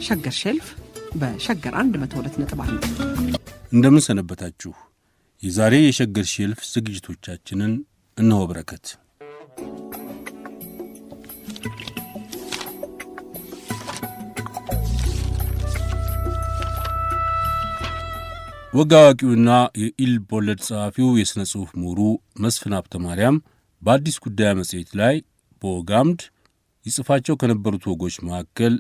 ሸገር ሼልፍ በሸገር 102.1 እንደምን ሰነበታችሁ። የዛሬ የሸገር ሼልፍ ዝግጅቶቻችንን እነሆ በረከት። ወጋዋቂውና የኢልቦለድ ጸሐፊው የሥነ ጽሑፍ ምሁሩ መስፍን ሀብተ ማርያም በአዲስ ጉዳይ መጽሔት ላይ በወጋምድ ይጽፋቸው ከነበሩት ወጎች መካከል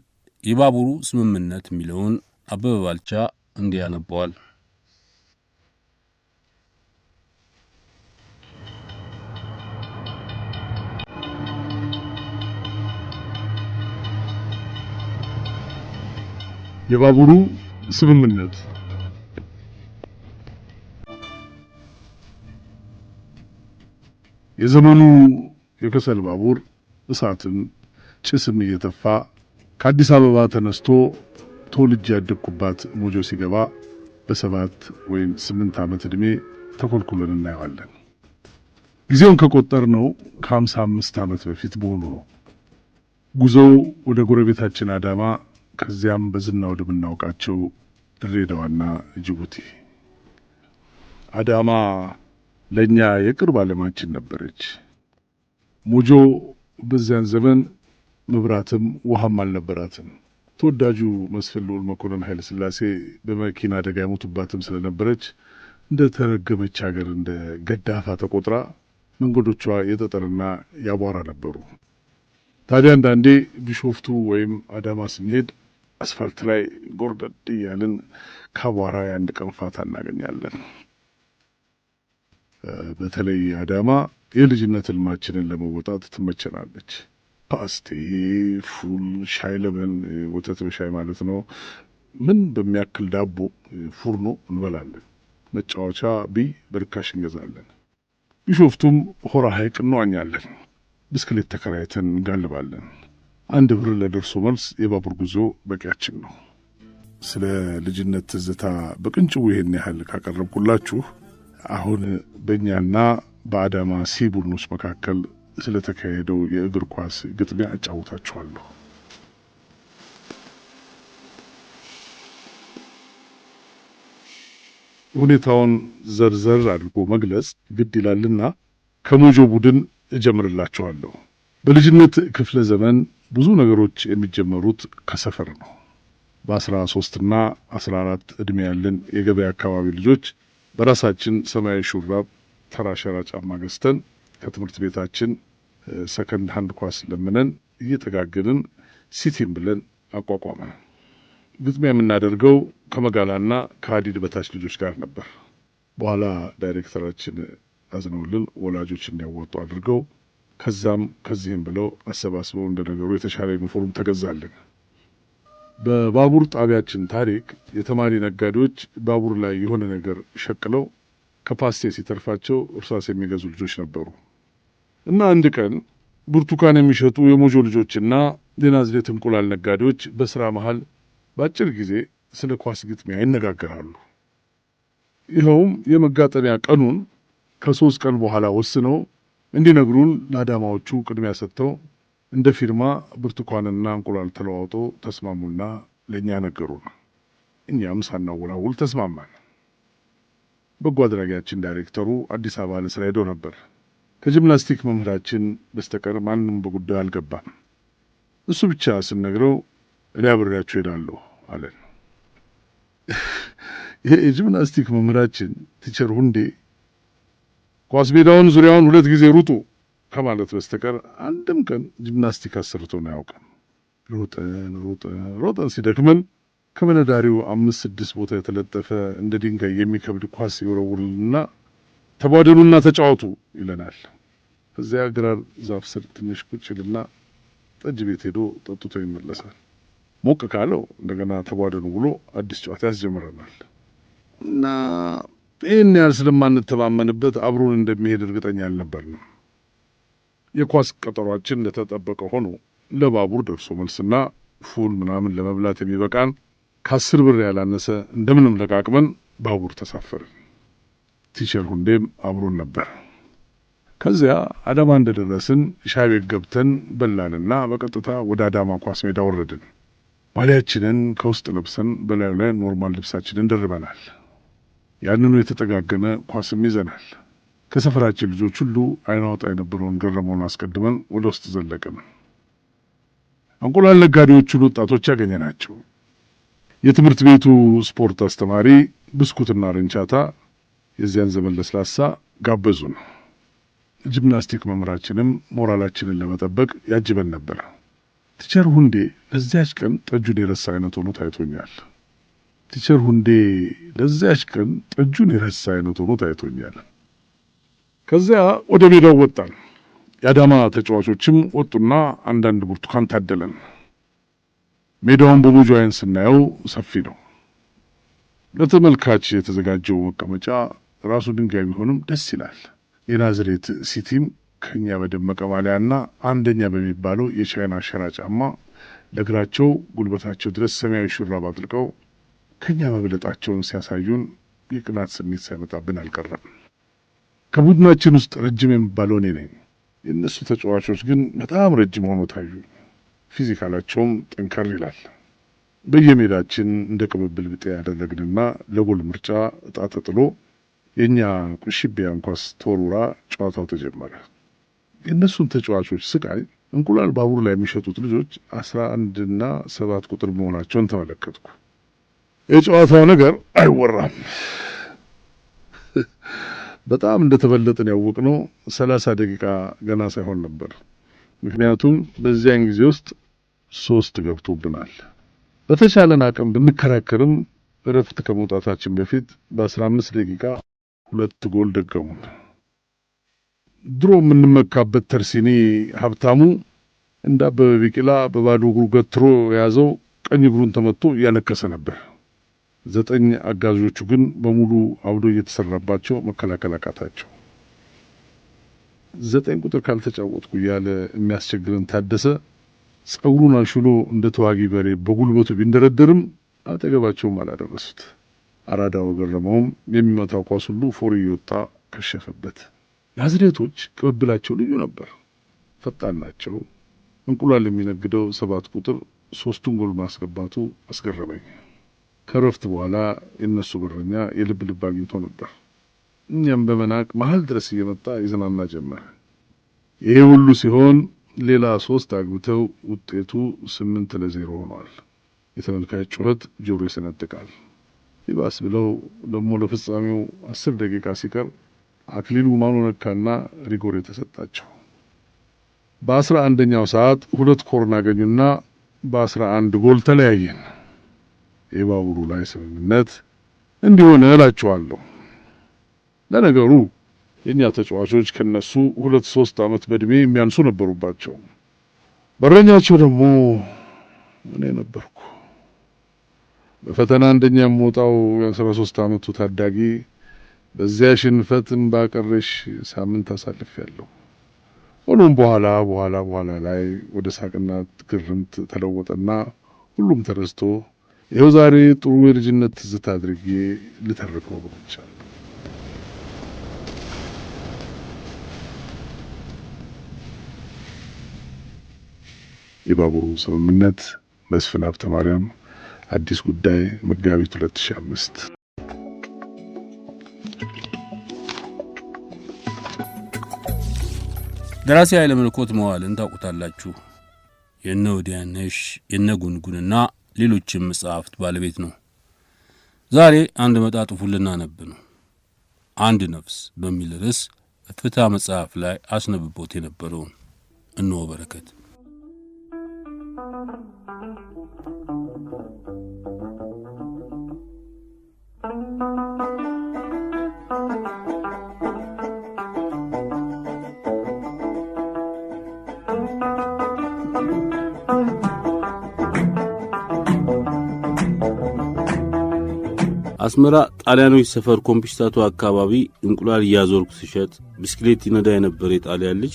የባቡሩ ስምምነት የሚለውን አበበ ባልቻ እንዲህ ያነበዋል። የባቡሩ ስምምነት የዘመኑ የከሰል ባቡር እሳትን ጭስም እየተፋ ከአዲስ አበባ ተነስቶ ተወልጄ ያደግኩባት ሞጆ ሲገባ በ7 ወይም 8 ዓመት ዕድሜ ተኮልኩለን እናየዋለን። ጊዜውን ከቆጠርነው ከ55 ዓመት በፊት በሆኑ ነው። ጉዞው ወደ ጎረቤታችን አዳማ፣ ከዚያም በዝና ወደምናውቃቸው ድሬዳዋና ጅቡቲ። አዳማ ለኛ የቅርብ ዓለማችን ነበረች። ሞጆ በዚያን ዘመን መብራትም ውሃም አልነበራትም። ተወዳጁ መስፍን ልዑል መኮንን ኃይለ ሥላሴ በመኪና አደጋ የሞቱባትም ስለነበረች እንደ ተረገመች ሀገር እንደ ገዳፋ ተቆጥራ መንገዶቿ የጠጠርና ያቧራ ነበሩ። ታዲያ አንዳንዴ ቢሾፍቱ ወይም አዳማ ስንሄድ አስፋልት ላይ ጎርደድ እያልን ከአቧራ የአንድ ቀን ፋታ እናገኛለን። በተለይ አዳማ የልጅነት ህልማችንን ለመወጣት ትመቸናለች። ፓስቴ፣ ፉል፣ ሻይ ለበን፣ ወተት በሻይ ማለት ነው። ምን በሚያክል ዳቦ ፉርኖ እንበላለን። መጫወቻ በርካሽ እንገዛለን። ቢሾፍቱም ሆራ ሐይቅ እንዋኛለን። ብስክሌት ተከራይተን እንጋልባለን። 1 ብር ለደርሶ መልስ የባቡር ጉዞ በቂያችን ነው። ስለ ልጅነት ትዝታ በቅንጭቡ ይሄን ያህል ካቀረብኩላችሁ አሁን በእኛና በአዳማ ሲ ቡድኖች መካከል ስለተካሄደው የእግር ኳስ ግጥሚያ አጫውታችኋለሁ። ሁኔታውን ዘርዘር አድርጎ መግለጽ ግድ ይላልና ከሞጆ ቡድን እጀምርላችኋለሁ። በልጅነት ክፍለ ዘመን ብዙ ነገሮች የሚጀመሩት ከሰፈር ነው። በ13 እና 14 ዕድሜ ያለን የገበያ አካባቢ ልጆች በራሳችን ሰማያዊ ሹራብ ተራ ሸራ ጫማ ገዝተን ከትምህርት ቤታችን ሰከንድ ሃንድ ኳስ ለምነን እየተጋገንን ሲቲም ብለን አቋቋመን። ግጥሚያ የምናደርገው ከመጋላና ከሀዲድ በታች ልጆች ጋር ነበር። በኋላ ዳይሬክተራችን አዝነውልን ወላጆች እንዲያወጡ አድርገው ከዛም ከዚህም ብለው አሰባስበው እንደነገሩ የተሻለ ዩኒፎርም ተገዛልን። በባቡር ጣቢያችን ታሪክ የተማሪ ነጋዴዎች ባቡር ላይ የሆነ ነገር ሸቅለው ከፓስቴ ሲተርፋቸው እርሳስ የሚገዙ ልጆች ነበሩ እና አንድ ቀን ብርቱካን የሚሸጡ የሞጆ ልጆችና የናዝሬት እንቁላል ነጋዴዎች በስራ መሃል በአጭር ጊዜ ስለ ኳስ ግጥሚያ ይነጋገራሉ። ይኸውም የመጋጠሚያ ቀኑን ከ3 ቀን በኋላ ወስነው እንዲነግሩን ለአዳማዎቹ ቅድሚያ ሰጥተው እንደ ፊርማ ብርቱካንና እንቁላል ተለዋውጦ ተስማሙና ለኛ ነገሩን። እኛም ሳናወላውል ተስማማን። በጎ አድራጊያችን ዳይሬክተሩ አዲስ አበባ ለስራ ሄዶ ነበር። ከጂምናስቲክ መምህራችን በስተቀር ማንም በጉዳዩ አልገባም። እሱ ብቻ ስንነግረው እኔ አብሬያችሁ ሄዳለሁ አለን። ይሄ የጂምናስቲክ መምህራችን ቲቸር ሁንዴ ኳስ ሜዳውን ዙሪያውን 2 ጊዜ ሩጡ ከማለት በስተቀር አንድም ቀን ጂምናስቲክ አሰርቶን አያውቅም። ሮጠን ሲደክመን ከመነዳሪው 5-6 ቦታ የተለጠፈ እንደ ድንጋይ የሚከብድ ኳስ ይወረውርልና ተቧደኑና ተጫወቱ ይለናል። እዚያ ግራር ዛፍ ስር ትንሽ ቁጭ ይልና ጠጅ ቤት ሄዶ ጠጥቶ ይመለሳል። ሞቅ ካለው እንደገና ተቧደኑ ብሎ አዲስ ጨዋታ ያስጀምረናል እና ይህን ያህል ስለማንተማመንበት አብሮን እንደሚሄድ እርግጠኛ አልነበርንም። የኳስ ቀጠሯችን እንደተጠበቀ ሆኖ ለባቡር ደርሶ መልስና ፉል ምናምን ለመብላት የሚበቃን ከ10 ብር ያላነሰ እንደምንም ለቃቅመን ባቡር ተሳፈርን። ቲቸር ሁንዴም አብሮን ነበር። ከዚያ አዳማ እንደደረስን ሻይ ቤት ገብተን በላንና በቀጥታ ወደ አዳማ ኳስ ሜዳ ወረድን። ማሊያችንን ከውስጥ ለብሰን በላዩ ላይ ኖርማል ልብሳችንን ደርበናል። ያንኑ የተጠጋገነ ኳስም ይዘናል። ከሰፈራችን ልጆች ሁሉ አይናውጣ የነበረውን ገረመውን አስቀድመን ወደ ውስጥ ዘለቅን። እንቁላል ነጋዴዎቹን ወጣቶች ያገኘናቸው። የትምህርት ቤቱ ስፖርት አስተማሪ ብስኩትና ርንቻታ፣ የዚያን ዘመን ለስላሳ ጋበዙን። ጂምናስቲክ መምህራችንም ሞራላችንን ለመጠበቅ ያጅበን ነበር። ቲቸር ሁንዴ ለዚያች ቀን ጠጁን የረሳ አይነት ሆኖ ታይቶኛል። ከዚያ ወደ ሜዳው ወጣን። የአዳማ ተጫዋቾችም ወጡና አንዳንድ ብርቱካን ታደለን። ሜዳውን በሞጆ አይን ስናየው ሰፊ ነው። ለተመልካች የተዘጋጀው መቀመጫ ራሱ ድንጋይ ቢሆንም ደስ ይላል። የናዝሬት ሲቲም ከኛ በደመቀ ማሊያና አንደኛ በሚባለው የቻይና ሸራ ጫማ ለእግራቸው ጉልበታቸው ድረስ ሰማያዊ ሹራብ አጥልቀው ከኛ መብለጣቸውን ሲያሳዩን የቅናት ስሜት ሳይመጣብን አልቀረም። ከቡድናችን ውስጥ ረጅም የሚባለው እኔ ነኝ። የእነሱ ተጫዋቾች ግን በጣም ረጅም ሆኖ ታዩ። ፊዚካላቸውም ጠንከር ይላል። በየሜዳችን እንደ ቅብብል ብጤ ያደረግንና ለጎል ምርጫ እጣ ተጥሎ የኛ ቁሽቢያን ኳስ ተወርውራ ጨዋታው ተጀመረ። የእነሱን ተጫዋቾች ስቃይ እንቁላል ባቡር ላይ የሚሸጡት ልጆች 11ና 7 ቁጥር መሆናቸውን ተመለከትኩ። የጨዋታው ነገር አይወራም። በጣም እንደተበለጥን ያወቅነው 30 ደቂቃ ገና ሳይሆን ነበር። ምክንያቱም በዚያን ጊዜ ውስጥ 3 ገብቶብናል። በተቻለን አቅም ብንከራከርም እረፍት ከመውጣታችን በፊት በ15 ደቂቃ 2 ጎል ደገሙን። ድሮ የምንመካበት ተርሲኒ ሀብታሙ እንደ አበበ ቢቂላ በባዶ እግሩ ገትሮ የያዘው ቀኝ እግሩን ተመቶ እያነከሰ ነበር። 9 አጋዦቹ ግን በሙሉ አብዶ እየተሰራባቸው መከላከል አቃታቸው። 9 ቁጥር ካልተጫወትኩ እያለ የሚያስቸግረን ታደሰ ጸጉሩን አሽሎ እንደ ተዋጊ በሬ በጉልበቱ ቢንደረደርም አጠገባቸውም አላደረሱት። አራዳው ገረመውም የሚመታው ኳስ ሁሉ ፎር እየወጣ ከሸፈበት። ናዝሬቶች ቅብብላቸው ልዩ ነበር። ፈጣን ናቸው። እንቁላል የሚነግደው 7 ቁጥር 3ቱን ጎል ማስገባቱ አስገረመኝ። ከረፍት በኋላ የነሱ በረኛ የልብ ልብ አግኝቶ ነበር። እኛም በመናቅ መሀል ድረስ እየመጣ ይዝናና ጀመረ። ይሄ ሁሉ ሲሆን ሌላ 3 አግብተው ውጤቱ 8-0 ሆኗል። የተመልካች ጩኸት ጆሮ ይሰነጥቃል። ይባስ ብለው ደግሞ ለፍጻሜው 10 ደቂቃ ሲቀር አክሊሉ ማኑነካና ሪጎር የተሰጣቸው። በ11ኛው ሰዓት 2 ኮርና አገኙና በ11 ጎል ተለያየን። የባቡሩ ላይ ስምምነት እንዲሆነ እላቸዋለሁ። ለነገሩ የኛ ተጫዋቾች ከነሱ 2-3 ዓመት በእድሜ የሚያንሱ ነበሩባቸው። በረኛቸው ደግሞ እኔ ነበርኩ። በፈተና አንደኛ የምወጣው የ13 ዓመቱ ታዳጊ በዚያ ሽንፈትም ባቀረሽ ሳምንት አሳልፌያለሁ። ሆኖም በኋላ ላይ ወደ ሳቅና ግርምት ተለወጠና ሁሉም ተረስቶ ይኸው ዛሬ ጥሩ የልጅነት ትዝታ አድርጌ ልተርከው ብቻለሁ። የባቡሩ ስምምነት መስፍን ሀብተ ማርያም፣ አዲስ ጉዳይ፣ መጋቢት 2005። ደራሲ ኃይለ መለኮት መዋልን ታውቁታላችሁ። የነ ወዲያነሽ የነ ጉንጉንና ሌሎችም መጽሐፍት ባለቤት ነው። ዛሬ አንድ መጣጥፉን ልናነብ ነው። አንድ ነፍስ በሚል ርዕስ በፍትሐ መጽሐፍ ላይ አስነብቦት የነበረውን እነሆ በረከት። አስመራ ጣሊያኖች ሰፈር ኮምፒስታቶ አካባቢ እንቁላል እያዞርኩ ሲሸጥ ብስክሌት ይነዳ የነበረ የጣሊያን ልጅ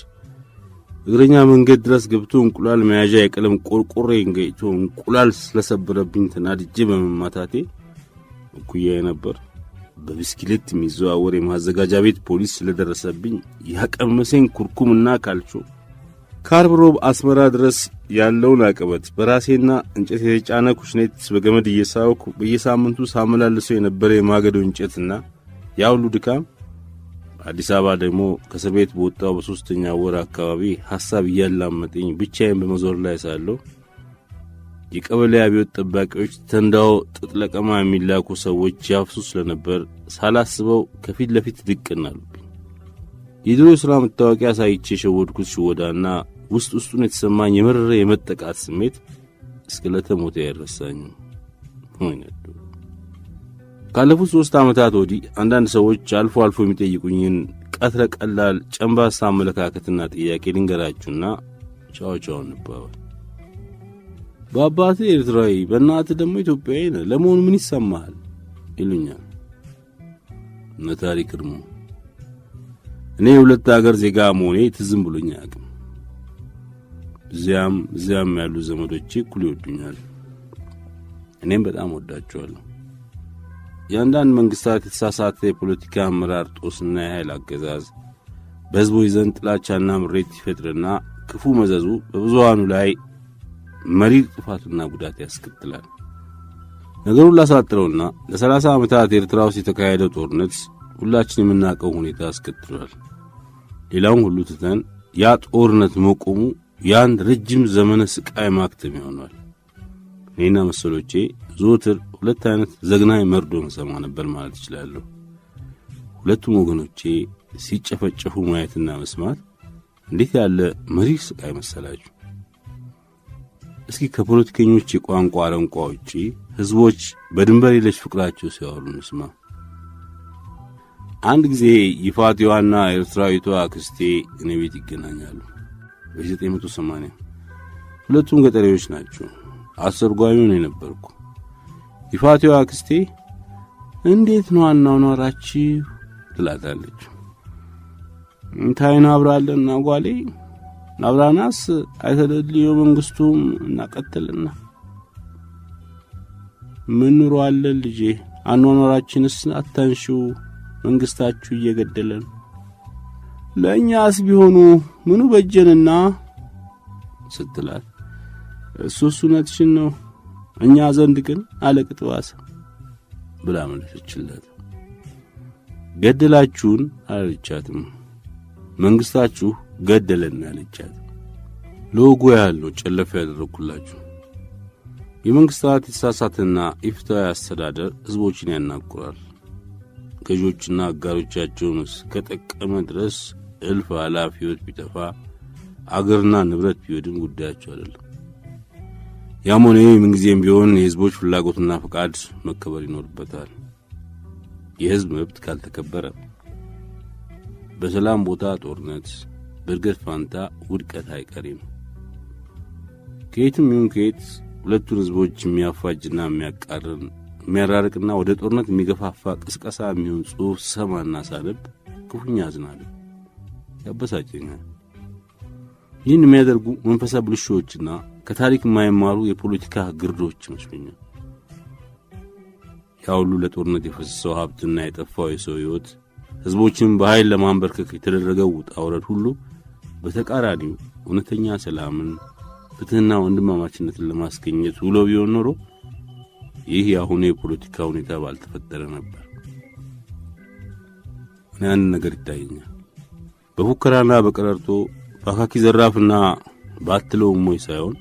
እግረኛ መንገድ ድረስ ገብቶ እንቁላል መያዣ የቀለም ቆርቆሬን ገይቶ እንቁላል ስለሰበረብኝ ተናድጄ በመማታቴ እኩያዬ ነበር በብስክሌት የሚዘዋወር የማዘጋጃ ቤት ፖሊስ ስለደረሰብኝ ያቀመሰኝ ኩርኩምና ካልቾ ከአርብ አስመራ ድረስ ያለውን አቀበት በራሴና እንጨት የተጫነ ኩሽኔት በገመድ እየሳብኩ በየሳምንቱ ሳመላልሰው የነበረ የማገዶ እንጨትና ያ ሁሉ ድካም አዲስ አበባ ደግሞ ከእስር ቤት በወጣው በሶስተኛ ወር አካባቢ ሐሳብ እያላመጠኝ ብቻዬን በመዞር ላይ ሳለሁ የቀበሌ አብዮት ጠባቂዎች ተንዳው ጥጥለቀማ የሚላኩ ሰዎች ያፍሱ ስለነበር ሳላስበው ከፊት ለፊት ድቅናሉብኝ። የድሮ ስራ መታወቂያ ሳይቼ ሸወድኩት ሽወዳና ውስጡን የተሰማኝ የመረረ የመጠቃት ስሜት እስከለተ ሞቴ አይረሳኝም። ሆይነዱ ካለፉት 3 ዓመታት ወዲህ አንዳንድ ሰዎች አልፎ የሚጠይቁኝን ቀትረ ቀላል ጨምባሳ አመለካከትና ጥያቄ ልንገራችሁና ቻው እንባባል። በአባቴ ኤርትራዊ በእናትህ ደግሞ ኢትዮጵያዊ ነህ፣ ለመሆኑ ምን ይሰማሃል ይሉኛል። ነታሪክ እርሙ እኔ የሁለት ሀገር ዜጋ መሆኔ ትዝም ብሎኝ አያውቅም። እዚያም ያሉ ዘመዶቼ እኩል ይወዱኛል፣ እኔም በጣም ወዳቸዋለሁ። የአንዳንድ መንግስታት የተሳሳተ የፖለቲካ አመራር ጦስና የኃይል አገዛዝ በሕዝቦች ዘንድ ጥላቻና ምሬት ይፈጥርና ክፉ መዘዙ በብዙሃኑ ላይ መሪር ጥፋትና ጉዳት ያስከትላል። ነገሩን ላሳጥረውና ለ30 ዓመታት ኤርትራ ውስጥ የተካሄደው ጦርነት ሁላችን የምናውቀው ሁኔታ አስከትሏል። ሌላውን ሁሉ ትተን ያ ጦርነት መቆሙ ያን ረጅም ዘመነ ስቃይ ማክተም ይሆናል። እኔና መሰሎቼ ዘወትር ሁለት አይነት ዘግናኝ መርዶ እንሰማ ነበር ማለት እችላለሁ። ሁለቱም ወገኖቼ ሲጨፈጨፉ ማየትና መስማት እንዴት ያለ መሪር ስቃይ መሰላችሁ! እስኪ ከፖለቲከኞች የቋንቋ አረንቋ ውጪ ህዝቦች በድንበር የለሽ ፍቅራቸው ሲያወሩ እንስማ። አንድ ጊዜ ይፋቲዋና ኤርትራዊቷ አክስቴ እኔ ቤት ይገናኛሉ። በ1980 ሁለቱም ገጠሬዎች ናቸው። አሰርጓሚው ነው የነበርኩ። ይፋቲዋ አክስቴ እንዴት ነው አኗኗራችሁ ትላታለች። እንታይና አብራለና ጓሌ ናብራናስ አይተደልዩ መንግስቱም እናቀጥልና ምን ኑሮ አለ ልጄ አኗኗራችንስ አታንሺው መንግስታችሁ እየገደለን ለኛስ ቢሆኑ ምኑ በጀንና ስትላት እሱነትሽን ነው እኛ ዘንድ ግን አለቅጥዋስ ብላ መለሰችላት። ገደላችሁን አለቻትም፣ መንግስታችሁ ገደለን አለቻት። ሎጎ ያለው ጨለፈ ያደረኩላችሁ የመንግስታት የተሳሳተና ኢፍትሐዊ አስተዳደር ህዝቦችን ያናቁራል። ገዦችና አጋሮቻቸውን ከጠቀመ ድረስ እልፍ አላፍ ህይወት ቢጠፋ አገርና ንብረት ቢወድም ጉዳያቸው አይደለም። ያም ሆነ ምንጊዜም ቢሆን የህዝቦች ፍላጎትና ፈቃድ መከበር ይኖርበታል። የህዝብ መብት ካልተከበረ በሰላም ቦታ ጦርነት፣ በእርገት ፋንታ ውድቀት አይቀርም። ከየትም ይሁን ከየት ሁለቱን ህዝቦች የሚያፋጅና የሚያቃርን የሚያራርቅና ወደ ጦርነት የሚገፋፋ ቅስቀሳ የሚሆን ጽሑፍ ሰማና ሳነብ ክፉኛ አዝናለሁ፣ ያበሳጨኛል። ይህን የሚያደርጉ መንፈሳዊ ብልሾችና ከታሪክ የማይማሩ የፖለቲካ ግርዶች ይመስሉኛል። ያ ሁሉ ለጦርነት የፈሰሰው ሀብትና የጠፋው የሰው ህይወት ህዝቦችን በኃይል ለማንበርከክ የተደረገው ውጣ ውረድ ሁሉ በተቃራኒው እውነተኛ ሰላምን፣ ፍትህና ወንድማማችነትን ለማስገኘት ውሎ ቢሆን ኖሮ ይህ ያሁኑ የፖለቲካ ሁኔታ ባልተፈጠረ ነበር። አንድ ነገር ይታየኛል። በፉከራና በቀረርቶ በአካኪ ዘራፍና ባትለው ሞይ ሳይሆን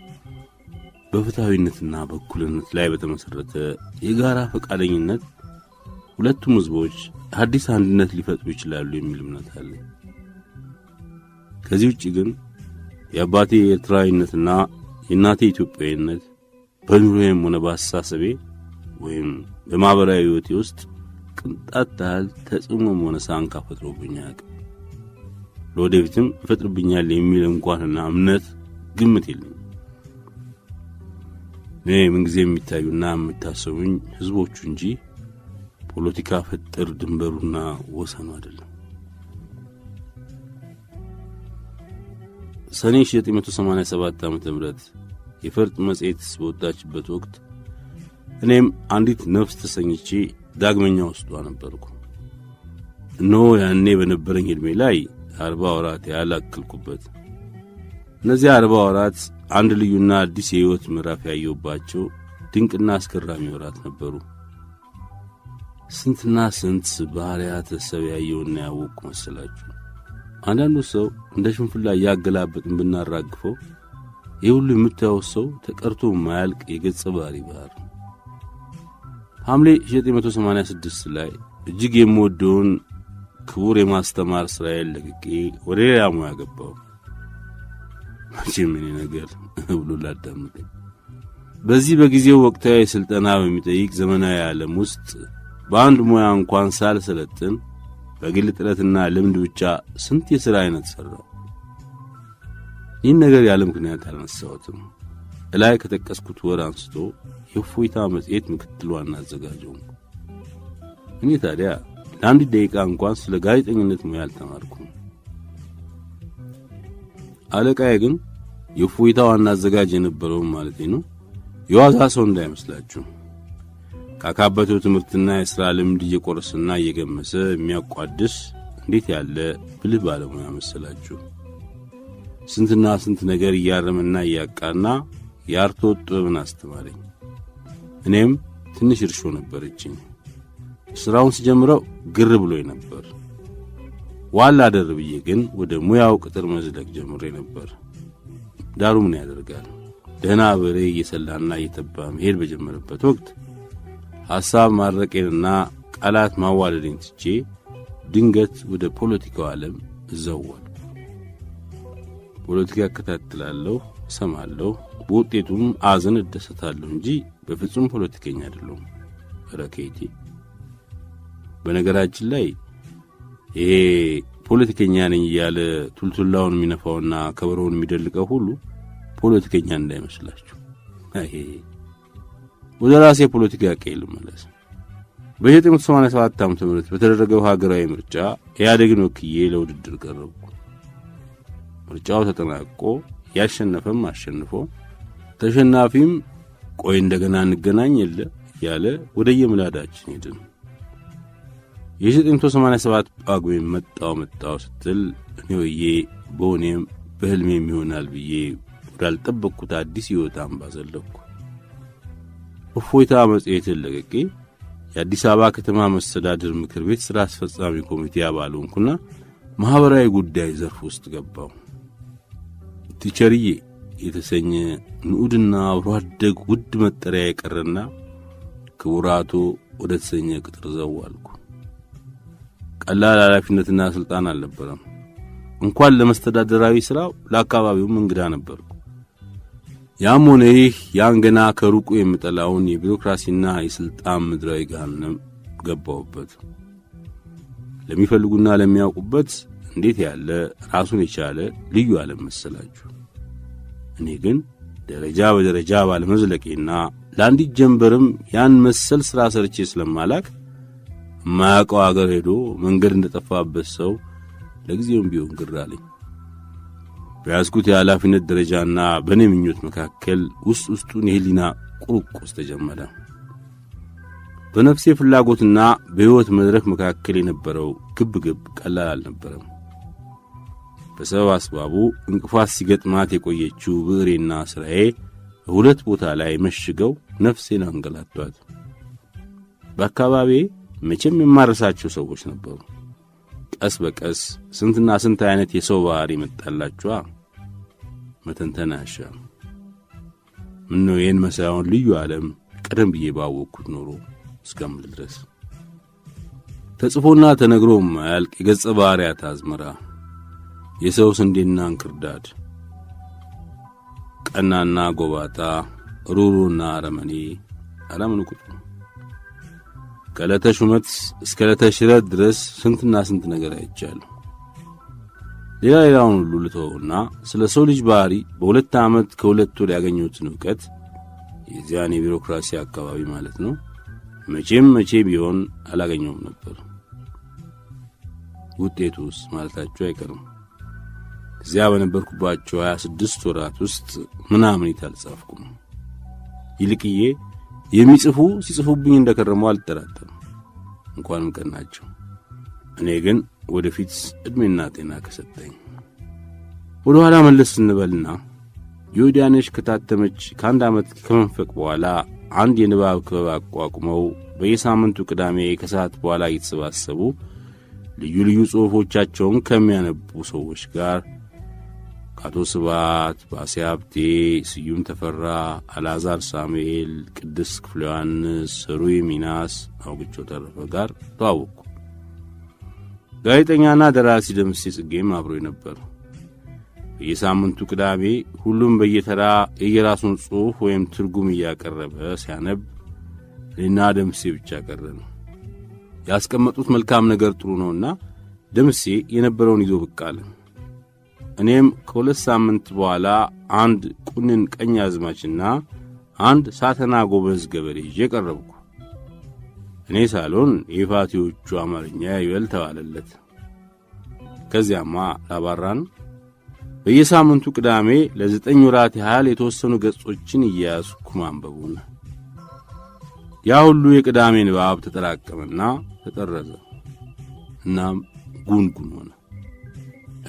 በፍትሃዊነትና በእኩልነት ላይ በተመሰረተ የጋራ ፈቃደኝነት ሁለቱም ህዝቦች አዲስ አንድነት ሊፈጥሩ ይችላሉ የሚል እምነት አለ። ከዚህ ውጪ ግን የአባቴ ኤርትራዊነትና የእናቴ ኢትዮጵያዊነት በኑሮዬም ሆነ በአስተሳሰቤ ወይም በማህበራዊ ህይወቴ ውስጥ ቅንጣት ያህል ተጽዕኖም ሆነ ሳንካ ፈጥሮብኛል። ለወደፊትም ይፈጥርብኛል የሚል እንኳንና እምነት ግምት የለኝም። እኔ ምንጊዜ የሚታዩና የምታሰቡኝ ህዝቦቹ እንጂ ፖለቲካ ፈጥር ድንበሩና ወሰኑ አይደለም። ሰኔ 1987 ዓ.ም የፈርጥ መጽሔት በወጣችበት ወቅት እኔም አንዲት ነፍስ ተሰኝቼ ዳግመኛ ውስጧ ነበርኩ። ያኔ በነበረኝ ዕድሜ ላይ 40 ወራት ያላክልኩበት እነዚህ 40 ወራት አንድ ልዩና አዲስ የህይወት ምዕራፍ ያየሁባቸው ድንቅና አስገራሚ ወራት ነበሩ። ስንትና ስንት ባህሪያት ሰብ ያየውና ያወቁ መሰላችሁ። አንዳንዱ ሰው እንደ ሽንፍላ ያገላበጥን ብናራግፈው የሁሉ የምታየው ሰው ተቀርቶ ማያልቅ የገጸ ባህሪ ባህር። ሐምሌ 1986 ላይ እጅግ የምወደውን ክቡር የማስተማር ስራዬን ለቅቄ ወደ ሌላ ሙያ ገባሁ። ምን ነገር ብሎ ላዳምጠኝ። በዚህ በጊዜው ወቅታዊ ስልጠና በሚጠይቅ ዘመናዊ ዓለም ውስጥ በአንድ ሙያ እንኳን ሳልሰለጥን በግል ጥረትና ልምድ ብቻ ስንት የሥራ አይነት ሰራው። ይህን ነገር ያለ ምክንያት አልነሳሁትም። እላይ ከተቀስኩት ወር አንስቶ የእፎይታ መጽሔት ምክትል ዋና አዘጋጅ ሆንኩ። እኔ ታዲያ ለአንድ ደቂቃ እንኳን ስለ ጋዜጠኝነት ሙያ አልተማርኩም። አለቃዬ ግን የእፎይታ ዋና አዘጋጅ የነበረው ማለት ነው የዋዛ ሰው እንዳይመስላችሁ። ካካበተው ትምህርትና የሥራ ልምድ እየቆረሰና እየገመሰ የሚያቋድስ እንዴት ያለ ብልህ ባለሙያ መሰላችሁ። ስንትና ስንት ነገር እያረመና እያቃና የአርቶ ጥበብን አስተማረኝ። እኔም ትንሽ እርሾ ነበረችኝ። ስራውን ሲጀምረው ግር ብሎኝ ነበር። ዋላ ደርብዬ ግን ወደ ሙያው ቅጥር መዝለቅ ጀምሬ ነበር። ዳሩ ምን ያደርጋል፣ ደህና በሬ እየሰላና እየተባ መሄድ በጀመረበት ወቅት ሐሳብ ማድረቄንና ቃላት ማዋለዴን ትቼ ድንገት ወደ ፖለቲካው ዓለም እዘዋል። ፖለቲካ እከታተላለሁ፣ እሰማለሁ፣ በውጤቱም አዝን እደሰታለሁ እንጂ በፍጹም ፖለቲከኛ አይደለሁም። ረከይቴ በነገራችን ላይ ይሄ ፖለቲከኛ ነኝ እያለ ቱልቱላውን የሚነፋውና ከበሮውን የሚደልቀው ሁሉ ፖለቲከኛ እንዳይመስላችሁ። አይ ወደ ራሴ ፖለቲካ ቀይል ማለት በ1987 ዓ.ም በተደረገው ሀገራዊ ምርጫ ኢህአዴግን ወክዬ ለውድድር ቀረብኩ። ምርጫው ተጠናቆ ያሸነፈም አሸንፎ ተሸናፊም ቆይ እንደገና እንገናኝ የለ ያለ ወደ የምላዳችን ሄድን። የ1987 ጳጉሜ መጣው ስትል እኔውዬ በሆኔም በህልሜም ይሆናል ብዬ ወዳልጠበቅኩት አዲስ ህይወት አምባ ዘለኩ። እፎይታ መጽሔትን ለቅቄ የአዲስ አበባ ከተማ መስተዳድር ምክር ቤት ሥራ አስፈጻሚ ኮሚቴ አባል ሆንኩና ማህበራዊ ጉዳይ ዘርፍ ውስጥ ገባው። ቲቸርዬ የተሰኘ ንዑድና አብሮ አደግ ውድ መጠሪያ የቀረና ክቡራቱ ወደ ተሰኘ ቅጥር ዘዋልኩ። ቀላል ኃላፊነትና ስልጣን አልነበረም። እንኳን ለመስተዳደራዊ ሥራው ለአካባቢውም እንግዳ ነበርኩ። ያም ሆነ ይህ ያን ገና ከሩቁ የምጠላውን የቢሮክራሲና የስልጣን ምድራዊ ገሃነም ገባሁበት። ለሚፈልጉና ለሚያውቁበት እንዴት ያለ ራሱን የቻለ ልዩ ዓለም መሰላችሁ። እኔ ግን ደረጃ በደረጃ ባለመዝለቄና ለአንዲት ጀንበርም ያን መሰል ሥራ ሰርቼ ስለማላክ ማያውቀው አገር ሄዶ መንገድ እንደጠፋበት ሰው ለጊዜውም ቢሆን ግር አለኝ። በያዝኩት የኃላፊነት ደረጃና በእኔ ምኞት መካከል ውስጡን የህሊና ቁርቁስ ተጀመረ። በነፍሴ ፍላጎትና በሕይወት መድረክ መካከል የነበረው ግብግብ ቀላል አልነበረም። በሰበብ አስባቡ እንቅፋት ሲገጥማት የቆየችው ብዕሬና ስራዬ በሁለት ቦታ ላይ መሽገው ነፍሴን አንገላቷት። በአካባቢዬ መቼም የማረሳቸው ሰዎች ነበሩ። ቀስ በቀስ ስንትና ስንት አይነት የሰው ባህሪ መጣላችኋ። መተንተን አያሻም። ምነው ይህን መሳያውን ልዩ ዓለም ቀደም ብዬ ባወቅኩት ኖሮ እስከምል ድረስ ተጽፎና ተነግሮ ማያልቅ የገጸ ባህሪያት አዝመራ፣ የሰው ስንዴና እንክርዳድ፣ ቀናና ጎባጣ፣ ሩሩና አረመኔ አላምንኩት። ከዕለተ ሹመት እስከ ዕለተ ሽረት ድረስ ስንትና ስንት ነገር አይቻለሁ። ሌላውን ሁሉ ልተውና ስለ ሰው ልጅ ባህሪ በሁለት ዓመት ከሁለት ወር ያገኘሁትን ዕውቀት የዚያን የቢሮክራሲ አካባቢ ማለት ነው መቼ ቢሆን አላገኘውም ነበር። ውጤቱስ ማለታቸው አይቀርም። እዚያ በነበርኩባቸው 26 ወራት ውስጥ ምናምን አልጻፍኩም። ይልቅዬ የሚጽፉ ሲጽፉብኝ እንደከረሙ አልጠራጠርም። እንኳንም ቀናቸው። እኔ ግን ወደፊት እድሜና ጤና ከሰጠኝ ወደ ኋላ መለስ እንበልና ዮዲያነሽ ከታተመች ከአንድ ዓመት ከመንፈቅ በኋላ አንድ የንባብ ክበብ አቋቁመው በየሳምንቱ ቅዳሜ ከሰዓት በኋላ እየተሰባሰቡ ልዩ ልዩ ጽሑፎቻቸውን ከሚያነቡ ሰዎች ጋር ከአቶ ስብሐት፣ ባሴ ሀብቴ፣ ስዩም ተፈራ፣ አልዓዛር ሳሙኤል፣ ቅድስት ክፍለ ዮሐንስ፣ ሩይ ሚናስ፣ አውግቸው ተረፈ ጋር ተዋወቅኩ። ጋዜጠኛና ደራሲ ደምሴ ጽጌም አብሮ ነበር። በየሳምንቱ ቅዳሜ ሁሉም በየተራ የየራሱን ጽሑፍ ወይም ትርጉም እያቀረበ ሲያነብ እኔና ደምሴ ብቻ ቀረን። ያስቀመጡት መልካም ነገር ጥሩ ነውና ደምሴ የነበረውን ይዞ ብቅ አለ። እኔም ከሁለት ሳምንት በኋላ አንድ ቁንን ቀኝ አዝማችና አንድ ሳተና ጎበዝ ገበሬ ይዤ ቀረብኩ። እኔ ሳሎን የፋቲዎቹ አማርኛ ይበል ተባለለት። ከዚያማ ላባራን በየሳምንቱ ቅዳሜ ለ9 ወራት ያህል የተወሰኑ ገጾችን እያያዝኩ ማንበቡን። ያ ሁሉ የቅዳሜ ንባብ ተጠራቀመና ተጠረዘ። እናም ጉንጉን ሆነ።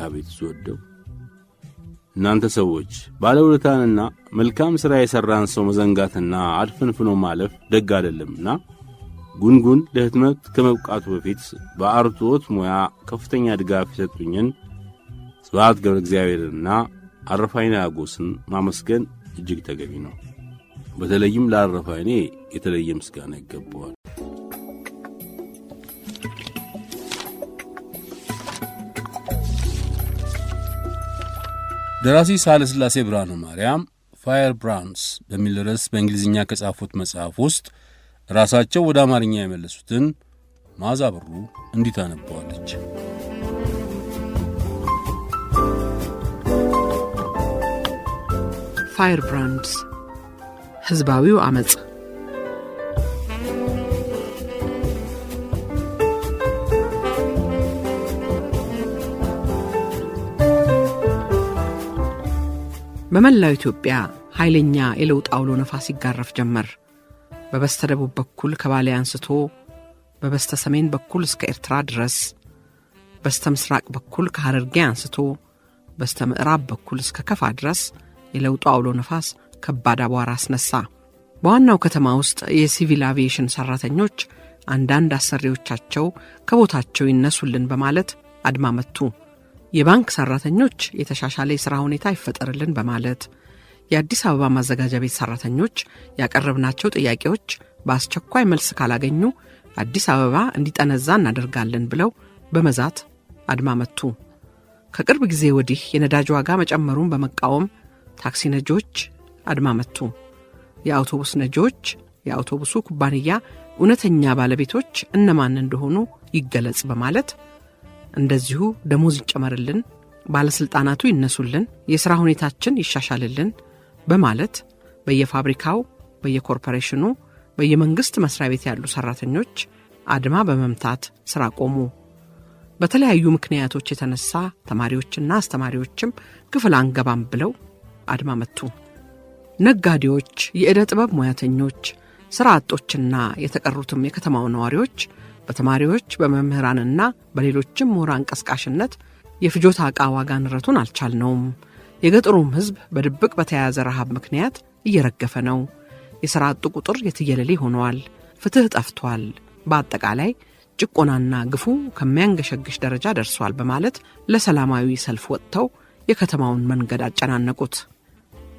አቤት ስወደው! እናንተ ሰዎች ባለውለታንና መልካም ሥራ የሠራን ሰው መዘንጋትና አድፍንፍኖ ማለፍ ደግ አይደለምና ጉንጉን ለህትመት ከመብቃቱ በፊት በአርትዖት ሙያ ከፍተኛ ድጋፍ የሰጡኝን ስብሐት ገብረ እግዚአብሔርና አረፋይኔ አጎስን ማመስገን እጅግ ተገቢ ነው። በተለይም ለአረፋይኔ የተለየ ምስጋና ይገባዋል። ደራሲ ሳህለስላሴ ብርሃነ ማርያም ፋየር ብራንድስ በሚል ርዕስ በእንግሊዝኛ ከጻፉት መጽሐፍ ውስጥ ራሳቸው ወደ አማርኛ የመለሱትን መዓዛ ብሩ እንዲህ ታነበዋለች። ፋየር ብራንድስ ህዝባዊው አመጽ። በመላው ኢትዮጵያ ኃይለኛ የለውጥ አውሎ ነፋስ ይጋረፍ ጀመር። በበስተ ደቡብ በኩል ከባሌ አንስቶ በበስተ ሰሜን በኩል እስከ ኤርትራ ድረስ፣ በስተ ምስራቅ በኩል ከሐረርጌ አንስቶ በስተ ምዕራብ በኩል እስከ ከፋ ድረስ የለውጡ አውሎ ነፋስ ከባድ አቧራ አስነሳ። በዋናው ከተማ ውስጥ የሲቪል አቪዬሽን ሰራተኞች አንዳንድ አሰሪዎቻቸው ከቦታቸው ይነሱልን በማለት አድማ መቱ። የባንክ ሰራተኞች የተሻሻለ የሥራ ሁኔታ ይፈጠርልን በማለት፣ የአዲስ አበባ ማዘጋጃ ቤት ሰራተኞች ያቀረብናቸው ጥያቄዎች በአስቸኳይ መልስ ካላገኙ አዲስ አበባ እንዲጠነዛ እናደርጋለን ብለው በመዛት አድማ መቱ። ከቅርብ ጊዜ ወዲህ የነዳጅ ዋጋ መጨመሩን በመቃወም ታክሲ ነጂዎች አድማ መቱ። የአውቶቡስ ነጂዎች የአውቶቡሱ ኩባንያ እውነተኛ ባለቤቶች እነማን እንደሆኑ ይገለጽ በማለት፣ እንደዚሁ ደሞዝ ይጨመርልን፣ ባለስልጣናቱ ይነሱልን፣ የሥራ ሁኔታችን ይሻሻልልን በማለት በየፋብሪካው፣ በየኮርፖሬሽኑ፣ በየመንግስት መስሪያ ቤት ያሉ ሰራተኞች አድማ በመምታት ሥራ ቆሙ። በተለያዩ ምክንያቶች የተነሳ ተማሪዎችና አስተማሪዎችም ክፍል አንገባም ብለው አድማ መቱ። ነጋዴዎች፣ የዕደ ጥበብ ሙያተኞች፣ ሥራ አጦችና የተቀሩትም የከተማው ነዋሪዎች በተማሪዎች በመምህራንና በሌሎችም ምሁራን ቀስቃሽነት የፍጆታ ዕቃ ዋጋ ንረቱን አልቻልነውም፣ የገጠሩም ሕዝብ በድብቅ በተያያዘ ረሃብ ምክንያት እየረገፈ ነው፣ የሥራ አጡ ቁጥር የትየለሌ ሆነዋል፣ ፍትሕ ጠፍቷል፣ በአጠቃላይ ጭቆናና ግፉ ከሚያንገሸግሽ ደረጃ ደርሷል በማለት ለሰላማዊ ሰልፍ ወጥተው የከተማውን መንገድ አጨናነቁት።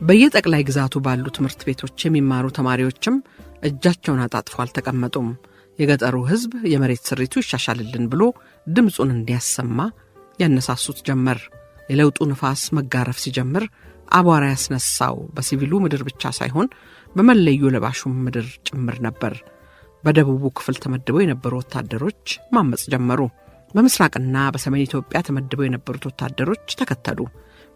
በየጠቅላይ ግዛቱ ባሉ ትምህርት ቤቶች የሚማሩ ተማሪዎችም እጃቸውን አጣጥፎ አልተቀመጡም። የገጠሩ ሕዝብ የመሬት ስሪቱ ይሻሻልልን ብሎ ድምፁን እንዲያሰማ ያነሳሱት ጀመር። የለውጡ ንፋስ መጋረፍ ሲጀምር አቧራ ያስነሳው በሲቪሉ ምድር ብቻ ሳይሆን በመለዮ ለባሹም ምድር ጭምር ነበር። በደቡቡ ክፍል ተመድበው የነበሩ ወታደሮች ማመጽ ጀመሩ። በምስራቅና በሰሜን ኢትዮጵያ ተመድበው የነበሩት ወታደሮች ተከተሉ።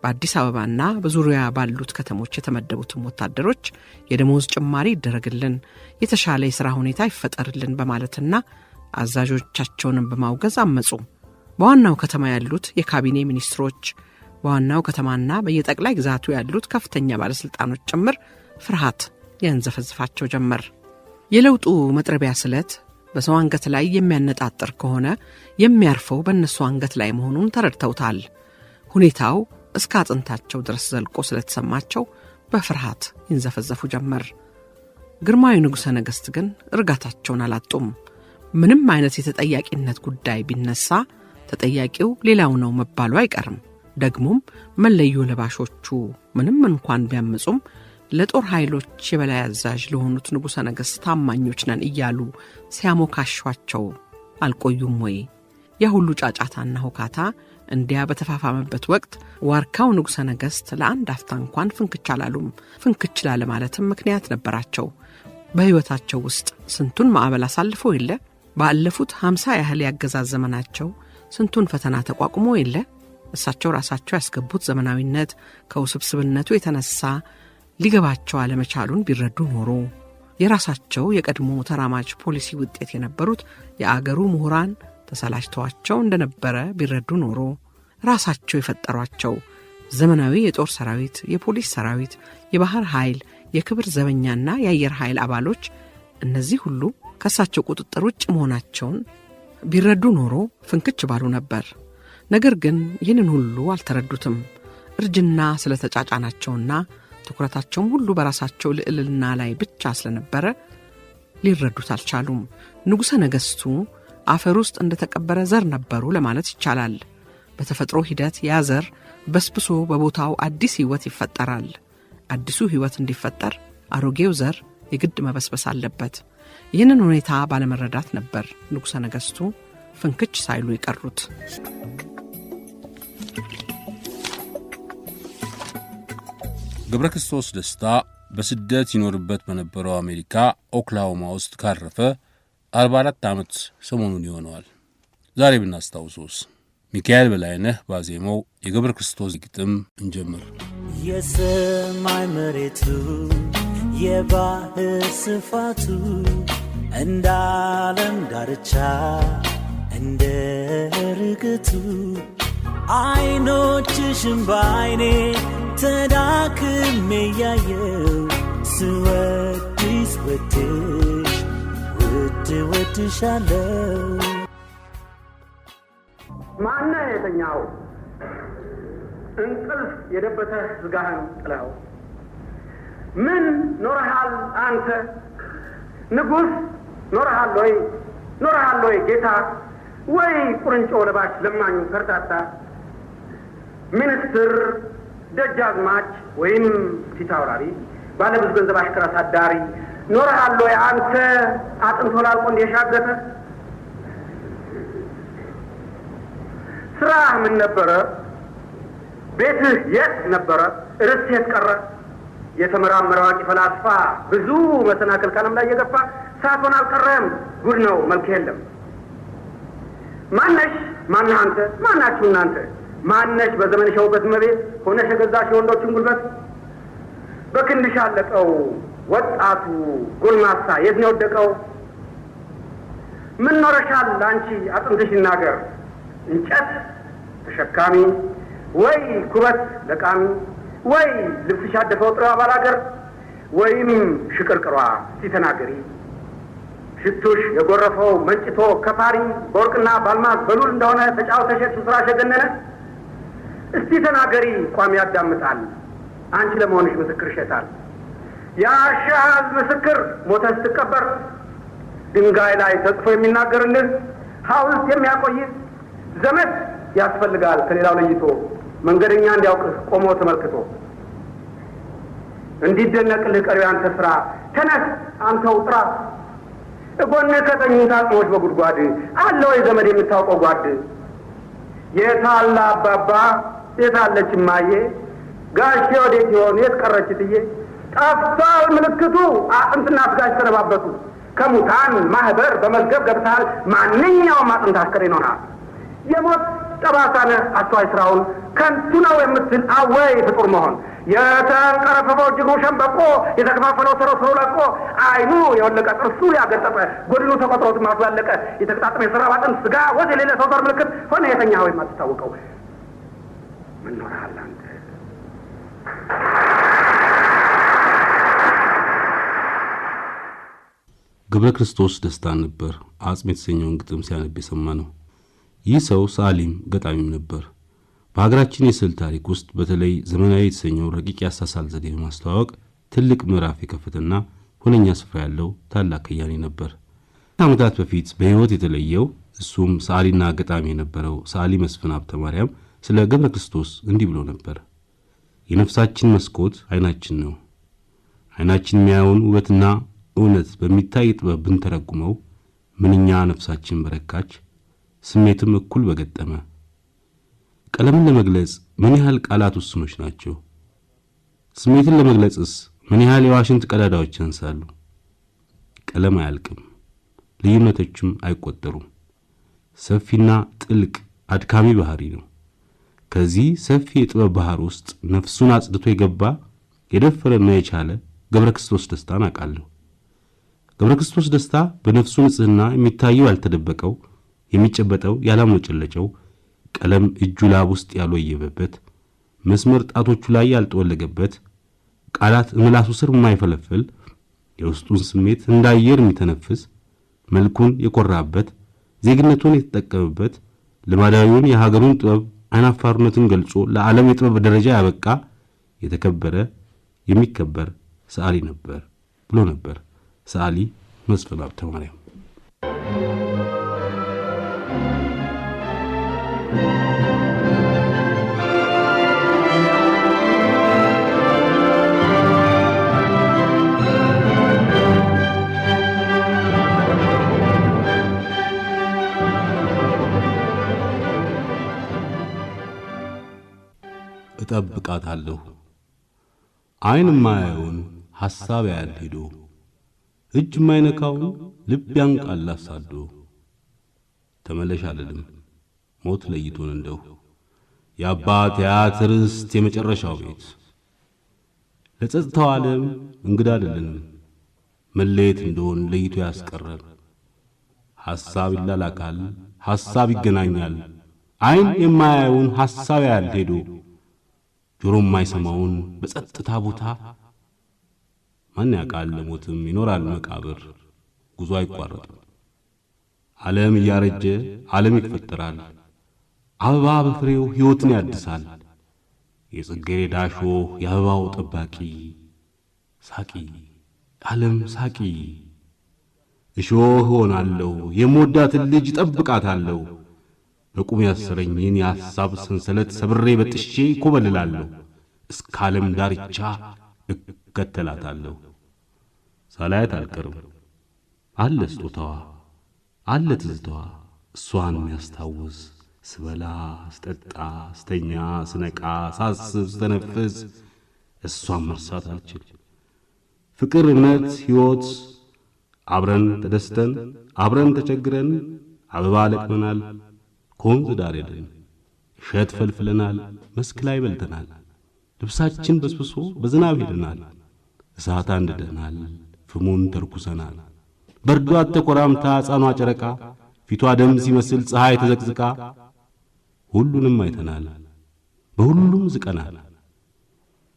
በአዲስ አበባና በዙሪያ ባሉት ከተሞች የተመደቡትም ወታደሮች የደሞዝ ጭማሪ ይደረግልን፣ የተሻለ የሥራ ሁኔታ ይፈጠርልን በማለትና አዛዦቻቸውንም በማውገዝ አመጹ። በዋናው ከተማ ያሉት የካቢኔ ሚኒስትሮች፣ በዋናው ከተማና በየጠቅላይ ግዛቱ ያሉት ከፍተኛ ባለስልጣኖች ጭምር ፍርሃት ያንዘፈዝፋቸው ጀመር። የለውጡ መጥረቢያ ስለት በሰው አንገት ላይ የሚያነጣጥር ከሆነ የሚያርፈው በእነሱ አንገት ላይ መሆኑን ተረድተውታል። ሁኔታው እስከ አጥንታቸው ድረስ ዘልቆ ስለተሰማቸው በፍርሃት ይንዘፈዘፉ ጀመር። ግርማዊ ንጉሠ ነገሥት ግን እርጋታቸውን አላጡም። ምንም አይነት የተጠያቂነት ጉዳይ ቢነሳ ተጠያቂው ሌላው ነው መባሉ አይቀርም። ደግሞም መለዮ ለባሾቹ ምንም እንኳን ቢያመጹም ለጦር ኃይሎች የበላይ አዛዥ ለሆኑት ንጉሠ ነገሥት ታማኞች ነን እያሉ ሲያሞካሿቸው አልቆዩም ወይ? የሁሉ ጫጫታና ሁካታ እንዲያ በተፋፋመበት ወቅት ዋርካው ንጉሠ ነገሥት ለአንድ አፍታ እንኳን ፍንክች አላሉም። ፍንክች ላለ ማለትም ምክንያት ነበራቸው። በሕይወታቸው ውስጥ ስንቱን ማዕበል አሳልፈው የለ? ባለፉት 50 ያህል ያገዛዝ ዘመናቸው ስንቱን ፈተና ተቋቁሞ የለ? እሳቸው ራሳቸው ያስገቡት ዘመናዊነት ከውስብስብነቱ የተነሳ ሊገባቸው አለመቻሉን ቢረዱ ኖሮ የራሳቸው የቀድሞ ተራማጅ ፖሊሲ ውጤት የነበሩት የአገሩ ምሁራን ተሰላችተዋቸው እንደነበረ ቢረዱ ኖሮ ራሳቸው የፈጠሯቸው ዘመናዊ የጦር ሰራዊት፣ የፖሊስ ሰራዊት፣ የባህር ኃይል፣ የክብር ዘበኛና የአየር ኃይል አባሎች እነዚህ ሁሉ ከሳቸው ቁጥጥር ውጭ መሆናቸውን ቢረዱ ኖሮ ፍንክች ባሉ ነበር። ነገር ግን ይህንን ሁሉ አልተረዱትም። እርጅና ስለተጫጫናቸውና ትኩረታቸውም ሁሉ በራሳቸው ልዕልና ላይ ብቻ ስለነበረ ሊረዱት አልቻሉም። ንጉሠ ነገሥቱ አፈር ውስጥ እንደተቀበረ ዘር ነበሩ ለማለት ይቻላል። በተፈጥሮ ሂደት ያ ዘር በስብሶ በቦታው አዲስ ሕይወት ይፈጠራል። አዲሱ ሕይወት እንዲፈጠር አሮጌው ዘር የግድ መበስበስ አለበት። ይህንን ሁኔታ ባለመረዳት ነበር ንጉሠ ነገሥቱ ፍንክች ሳይሉ የቀሩት። ገብረ ክርስቶስ ደስታ በስደት ይኖርበት በነበረው አሜሪካ ኦክላሆማ ውስጥ ካረፈ 44 ዓመት ሰሞኑን ይሆነዋል። ዛሬ ብናስታውሶስ ሚካኤል በላይነህ ባዜመው የገብረ ክርስቶስ ግጥም እንጀምር። የሰማይ መሬቱ የባህር ስፋቱ እንደ ዓለም ዳርቻ እንደ ርግቱ አይኖችሽን በዓይኔ ተዳክሜ ያየው ስወድሽ ወድሽ ውድ ወድሻለው። ማነህ የተኛው እንቅልፍ የደበተህ ስጋህን ጥለው? ምን ኖረሃል አንተ ንጉሥ? ኖረሃል ወይ ጌታ? ወይ ቁርንጮ ለባሽ ለማኙ ከርታታ? ሚኒስትር፣ ደጃዝማች ወይም ፊት አውራሪ፣ ባለብዙ ገንዘብ አሽከር አሳዳሪ ኖረሃል ወይ አንተ አጥንቶ ላልቆ እንደሻገተ? ስራህ ምን ነበረ? ቤትህ የት ነበረ? ርስት የት ቀረ? የተመራመረ አዋቂ ፈላስፋ ብዙ መሰናክል ካለም ላይ የገፋ ሳትሆን አልቀረም። ጉድ ነው መልክ የለም። ማነሽ? ማነህ አንተ? ማናችሁ እናንተ? ማነሽ? በዘመንሽ ውበት መቤት ሆነሽ የገዛሽ የወንዶችን ጉልበት በክንድሽ አለቀው ወጣቱ ጎልማሳ የት ነው ወደቀው? ምን ኖረሻል አንቺ አጥንትሽ ይናገር? እንጨት ተሸካሚ ወይ ኩበት ለቃሚ ወይ ልብስሽ ያደፈው ጥሬዋ ባላገር ወይም ሽቅርቅሯ ሲተናገሪ ሽቱሽ የጎረፈው መንጭቶ ከፓሪ በወርቅና ባልማዝ በሉል እንደሆነ ተጫውተሽ ስራሽ የገነነ እስቲ ተናገሪ ቋሚ ያዳምጣል አንቺ ለመሆንሽ ምስክር ይሸጣል። ያሻዝ ምስክር ሞተ ስትቀበር ድንጋይ ላይ ተጽፎ የሚናገርልን ሐውልት የሚያቆይ ዘመድ ያስፈልጋል ከሌላው ለይቶ መንገደኛ እንዲያውቅህ ቆሞ ተመልክቶ እንዲደነቅልህ ቀሪው አንተ ስራ ተነስ አንተው ጥራ እጎንህ ከተኙት አጥሞች በጉድጓድ አለ ወይ ዘመድ የምታውቀው ጓድ? የታለ አባባ የታለች እማዬ ጋሼ ወዴት ይሆን የት ቀረች ትዬ? ጠፍቷል ምልክቱ አጥንትና ስጋሽ ተነባበቱ ከሙታን ማህበር በመዝገብ ገብተሃል ማንኛውም አጥንት አስከሬን ሆነሃል። የሞት ጠባሳነ አስተዋይ ስራውን ከንቱ ነው የምትል አወይ ፍጡር መሆን የተንቀረፈፈው እጅጉ ሸምበቆ የተከፋፈለው ሰሮ ለቆ አይኑ የወለቀ ጥርሱ ያገጠጠ ጎድኑ ተቆጥሮ ትማቱ ያለቀ የተቀጣጠመ የሰራ ባጥን ስጋ ወደ ሌላ ሰው ዘር ምልክት ሆነ የተኛው የማትታወቀው ምን ኖርሃል አንተ? ገብረ ክርስቶስ ደስታ ነበር አጽም የተሰኘውን ግጥም ሲያነብ የሰማ ነው። ይህ ሰው ሰዓሊም ገጣሚም ነበር። በሀገራችን የስዕል ታሪክ ውስጥ በተለይ ዘመናዊ የተሰኘው ረቂቅ ያሳሳል ዘዴ በማስተዋወቅ ትልቅ ምዕራፍ የከፈተና ሁነኛ ስፍራ ያለው ታላቅ ከያኒ ነበር። ከዓመታት በፊት በሕይወት የተለየው እሱም ሰዓሊና ገጣሚ የነበረው ሰዓሊ መስፍን ሀብተ ማርያም ስለ ገብረ ክርስቶስ እንዲህ ብሎ ነበር። የነፍሳችን መስኮት ዓይናችን ነው። ዓይናችን የሚያየውን ውበትና እውነት በሚታይ ጥበብ ብንተረጉመው ምንኛ ነፍሳችን በረካች፣ ስሜትም እኩል በገጠመ። ቀለምን ለመግለጽ ምን ያህል ቃላት ውስኖች ናቸው? ስሜትን ለመግለጽስ ምን ያህል የዋሽንት ቀዳዳዎች ያንሳሉ? ቀለም አያልቅም፣ ልዩነቶችም አይቆጠሩም። ሰፊና ጥልቅ አድካሚ ባህሪ ነው። ከዚህ ሰፊ የጥበብ ባህር ውስጥ ነፍሱን አጽድቶ የገባ የደፈረና የቻለ ገብረ ክርስቶስ ደስታን አውቃለሁ። ገብረ ክርስቶስ ደስታ በነፍሱ ንጽህና የሚታየው ያልተደበቀው፣ የሚጨበጠው ያላሞጨለጨው፣ ቀለም እጁ ላብ ውስጥ ያልወየበበት፣ መስመር ጣቶቹ ላይ ያልተወለገበት፣ ቃላት ምላሱ ስር የማይፈለፍል፣ የውስጡን ስሜት እንዳየር የሚተነፍስ፣ መልኩን የኮራበት፣ ዜግነቱን የተጠቀመበት፣ ልማዳዊውን የሀገሩን ጥበብ አይናፋርነትን ገልጾ ለዓለም የጥበብ ደረጃ ያበቃ የተከበረ የሚከበር ሰዓሊ ነበር ብሎ ነበር ሰዓሊ መስፍን ሀብተ ማርያም። እጠብቃታለሁ ዓይን ማያየውን ሐሳብ ያያል ሄዶ፣ እጅ ማይነካውን ልብ ያንቃል አሳዶ። ተመለሽ አልልም ሞት ለይቶን እንደው የአባት የአያት ርስት የመጨረሻው ቤት። ለጸጥታው ዓለም እንግዳ አይደለንም፣ መለየት እንደሆን ለይቶ ያስቀረን። ሐሳብ ይላላካል፣ ሐሳብ ይገናኛል። ዓይን የማያየውን ሐሳብ ያያል ሄዶ፣ ጆሮ የማይሰማውን በጸጥታ ቦታ። ማን ያውቃል ለሞትም ይኖራል መቃብር፣ ጉዞ አይቋረጥም። ዓለም እያረጀ ዓለም ይፈጠራል። አበባ በፍሬው ሕይወትን ያድሳል። የጽጌረዳ እሾህ የአበባው ጠባቂ። ሳቂ ዓለም ሳቂ። እሾህ ሆናለሁ የምወዳትን ልጅ ጠብቃታለሁ። በቁም ያሰረኝን የሐሳብ ሰንሰለት ሰብሬ በጥሼ ኮበልላለሁ። እስከ ዓለም ዳርቻ እከተላታለሁ። ሳላያት አልቀርም። አለ ስጦታዋ አለ ትዝታዋ፣ እሷን የሚያስታውስ ስበላ ስጠጣ ስተኛ ስነቃ ሳስብ ስተነፍስ እሷን መርሳት አልችል። ፍቅር፣ እምነት፣ ሕይወት አብረን ተደስተን አብረን ተቸግረን አበባ ለቅመናል። ከወንዝ ዳር ሄደን እሸት ፈልፍለናል። መስክ ላይ በልተናል። ልብሳችን በስብሶ በዝናብ ሄደናል። እሳት አንድደናል። ፍሙን ተርኩሰናል። በርዷት ተቆራምታ ሕፃኗ ጨረቃ ፊቷ ደም ሲመስል ፀሐይ ተዘቅዝቃ ሁሉንም አይተናል። በሁሉም ዝቀናል።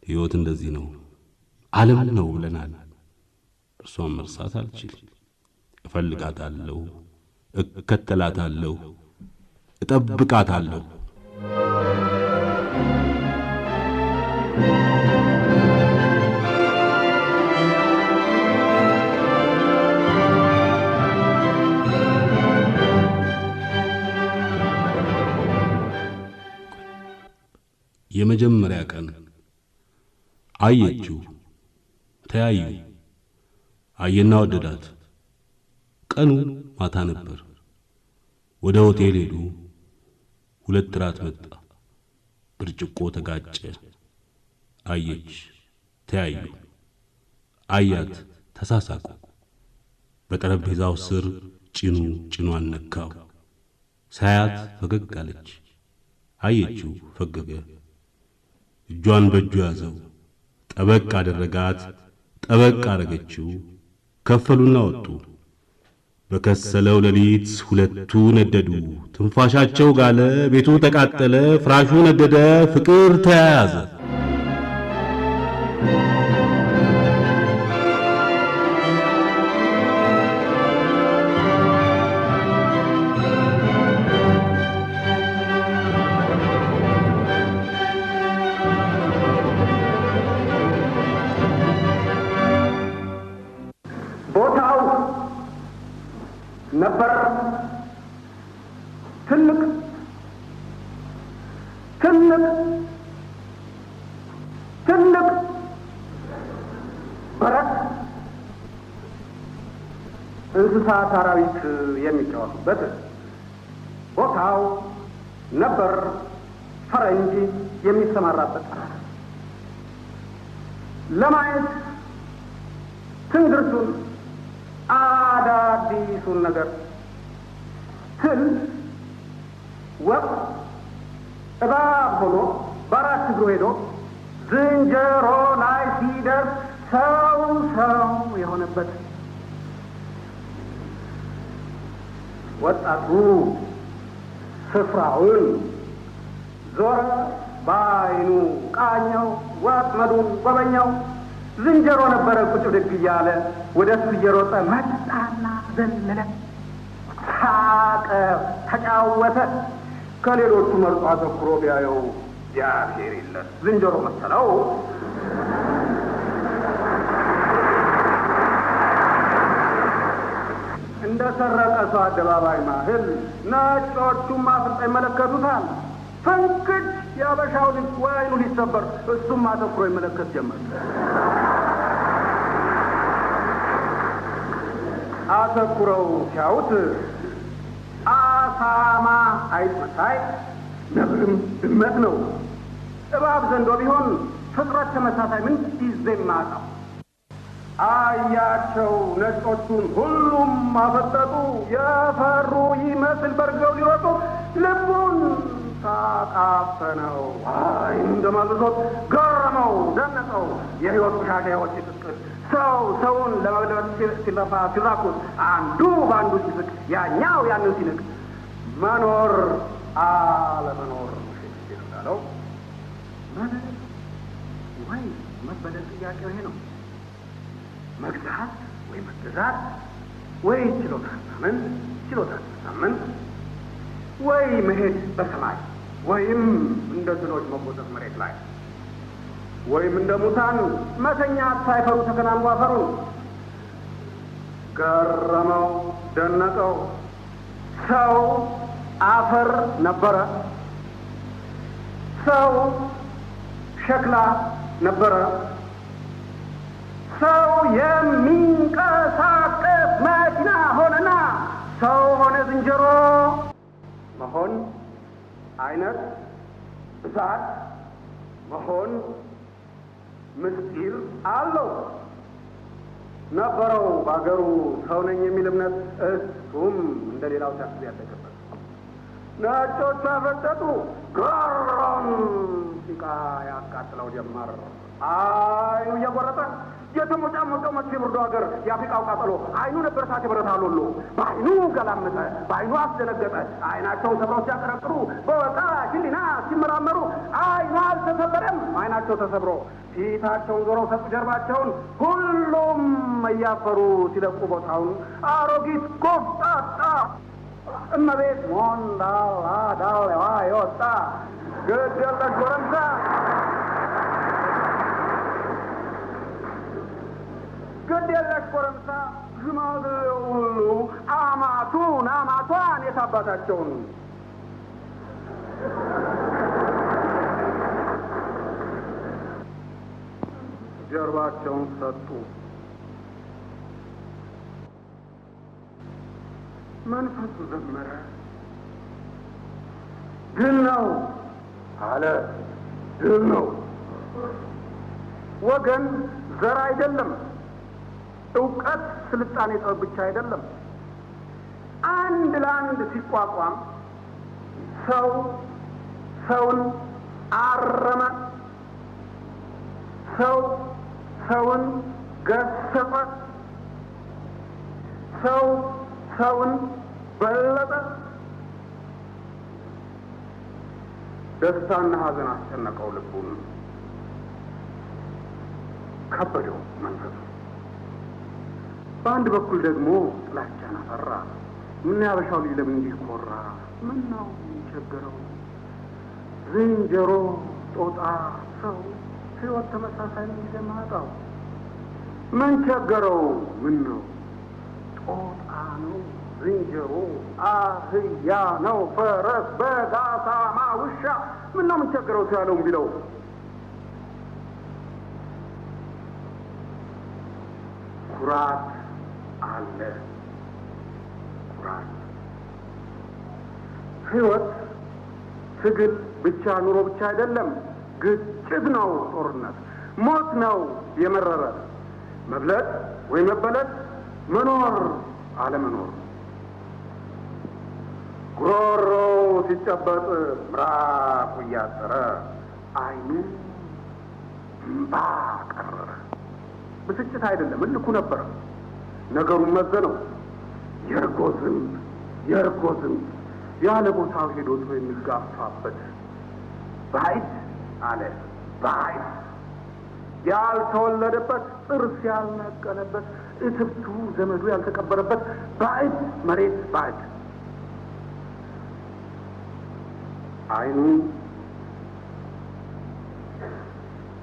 ሕይወት እንደዚህ ነው፣ ዓለም ነው ብለናል። እርሷን መርሳት አልችል። እፈልጋታለሁ፣ እከተላታለሁ፣ እጠብቃታለሁ። የመጀመሪያ ቀን አየችው፣ ተያዩ። አየና ወደዳት። ቀኑ ማታ ነበር። ወደ ሆቴል ሄዱ። ሁለት ራት መጣ። ብርጭቆ ተጋጨ። አየች፣ ተያዩ። አያት፣ ተሳሳቁ። በጠረጴዛው ስር ጭኑ ጭኗን ነካው። ሳያት ፈገግ አለች። አየችው፣ ፈገገ። እጇን በእጁ ያዘው። ጠበቅ አደረጋት። ጠበቅ አረገችው። ከፈሉና ወጡ። በከሰለው ሌሊት ሁለቱ ነደዱ። ትንፋሻቸው ጋለ፣ ቤቱ ተቃጠለ፣ ፍራሹ ነደደ፣ ፍቅር ተያያዘ። ቦታው ነበር ትልቅ በረት እንስሳት አራዊት የሚጫወቱበት ቦታው ነበር ፈረንጅ የሚሰማራበት ለማየት ትንግርቱን አዳዲሱን ነገር ትል ወቅ እባብ ሆኖ በአራት እግሩ ሄዶ ዝንጀሮ ላይ ሲደርስ ሰው የሆነበት ወጣቱ ስፍራውን ዞረ፣ በዓይኑ ቃኘው፣ ወጥመዱን ጎበኘው። ዝንጀሮ ነበረ ቁጭ ብድግ እያለ ወደ እሱ እየሮጠ መጣና ዘለለ፣ ሳቀ፣ ተጫወተ። ከሌሎቹ መርጦ አተኩሮ ቢያየው እግዚአብሔር የለም ዝንጀሮ መሰለው። እንደ ሰረቀ ሰው አደባባይ ማህል ነጮቹም አፍርጠው ይመለከቱታል። ፍንክች የአበሻው ልጅ ወይኑ ሊሰበር እሱም አተኩሮ ይመለከት ጀመር። አተኩረው ሲያዩት አሳማ አይጥ መሳይ ነብርም ድመት ነው። እባብ ዘንዶ ቢሆን ፍጥረት ተመሳሳይ ምን ጊዜ ማጣው አያቸው። ነጮቹን ሁሉም አፈጠጡ። የፈሩ ይመስል በርገው ሊሮጡ ልቡን ታጣፈነው። አይኑ እንደማልዞት ገረመው፣ ደነቀው። የህይወት ቆሻሻ ህይወት ሲጥቅል ሰውን ለመብለጥ ሲለፋ ሲራኩት አንዱ በአንዱ ሲስቅ ያኛው ያንን ሲንቅ መኖር አለመኖር ሼክስፒር እንዳለው መኖር ወይ መበደል ጥያቄው ይሄ ነው። መግዛት ወይ መገዛት ወይ ችሎታ ማሳመን ወይ መሄድ በሰማይ ወይም እንደ ድሎች መቦጠጥ መሬት ላይ ወይም እንደ ሙታን መተኛት ሳይፈሩ ተከናንቦ አፈሩን። ገረመው፣ ደነቀው። ሰው አፈር ነበረ፣ ሰው ሸክላ ነበረ፣ ሰው የሚንቀሳቀስ መኪና ሆነና ሰው ሆነ ዝንጀሮ። መሆን አይነት ብዛት መሆን ምስጢር አለው ነበረው በአገሩ ሰው ነኝ የሚል እምነት። እሱም እንደ ሌላው ሲያስብ ያደገበት። ነጮቹ አፈጠጡ። ገሮም ሲቃ ያቃጥለው ጀመር። አይኑ እየጎረጠ የተሞጫሞቀው መጥቶ የብርዶ ሀገር የአፍሪካው ቃጠሎ አይኑ ነበር እሳት የበረታ ሎሎ። በአይኑ ገላመጠ፣ በአይኑ አስደነገጠ። አይናቸውን ሰብረው ሲያቀረቅሩ በወጣ ህሊና ሲመራመሩ አይኑ አልተሰበረም፣ አይናቸው ተሰብሮ ፊታቸውን ዞረው ሰጡ ጀርባቸውን። ሁሉም እያፈሩ ሲለቁ ቦታውን አሮጊት ጎፍጣጣ እመቤት ሞንዳላ ዳሌዋ የወጣ ግድ የለሽ ጎረምሳ ግድ የለሽ ጎረምሳ ሽማግሌው ሁሉ አማቷን የታባታቸውን ጀርባቸውን ሰጡ። መንፈሱ ዘመረ። ድል ነው አለ። ድል ነው ወገን ዘር አይደለም፣ እውቀት፣ ስልጣኔ፣ ጥበብ ብቻ አይደለም። አንድ ለአንድ ሲቋቋም ሰውን አረመ፣ ሰውን ገሰጸ፣ ሰውን በለጠ። ደስታና ሐዘን አስጨነቀው ልቡን፣ ከበደው መንፈሱ። በአንድ በኩል ደግሞ ጥላቻን አፈራ። ምን ያበሻው ልጅ ለምን እንዲህ ኮራ? ምን ነው ቸገረው? ዝንጀሮ፣ ጦጣ፣ ሰው ህይወት ተመሳሳይ ጊዜ ማጣው ምን ቸገረው? ምን ነው ጦጣ ነው ዝንጀሮ አህያ ነው ፈረስ በግ አሳማ ውሻ ምን ነው የምንቸገረው ያለውን ቢለው ኩራት አለ ኩራት ህይወት ትግል ብቻ ኑሮ ብቻ አይደለም ግጭት ነው ጦርነት ሞት ነው የመረረ መብለጥ ወይ መበለጥ መኖር አለመኖር ጉሮሮ ሲጨበጥ ምራቁ እያጠረ አይኑ እምባ ቀረረ ብስጭት አይደለም እልኩ ነበር ነገሩን መዘነው የርጎ ዝንብ ያለ ቦታው ሄዶ ሰው የሚጋፋበት ባይት አለ ባይት ያልተወለደበት ጥርስ ያልነቀለበት እትብቱ ዘመዱ ያልተቀበረበት ባይት መሬት ባይት አይኑ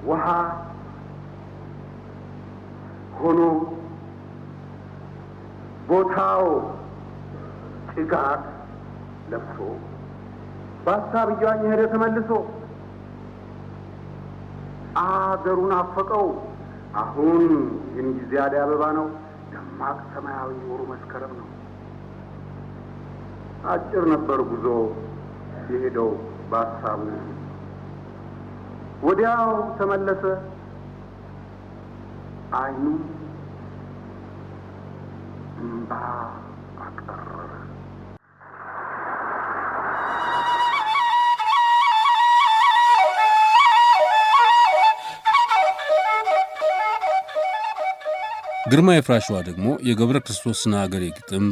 ውሃ ሆኖ ቦታው ጭጋግ ለብሶ በሀሳብ እያኘ ሄደ ተመልሶ አገሩን አፈቀው አሁን ይህን ጊዜ አደይ አበባ ነው ደማቅ ሰማያዊ ወሩ መስከረም ነው አጭር ነበር ጉዞ የሄደው በሀሳቡ ወዲያው ተመለሰ አይኑ እምባ አቀረረ ግርማ የፍራሸዋ ደግሞ የገብረ ክርስቶስና ሀገሬ ግጥም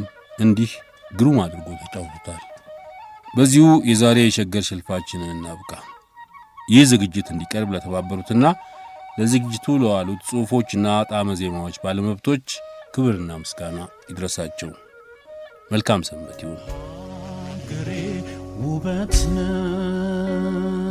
እንዲህ ግሩም አድርጎ ተጫውቷል። በዚሁ የዛሬ የሸገር ሽልፋችንን እናብቃ። ይህ ዝግጅት እንዲቀርብ ለተባበሩትና ለዝግጅቱ ለዋሉት ጽሑፎችና ጣዕመ ዜማዎች ባለመብቶች ክብርና ምስጋና ይድረሳቸው። መልካም ሰንበት ይሁን። ሀገሬ ውበት ነው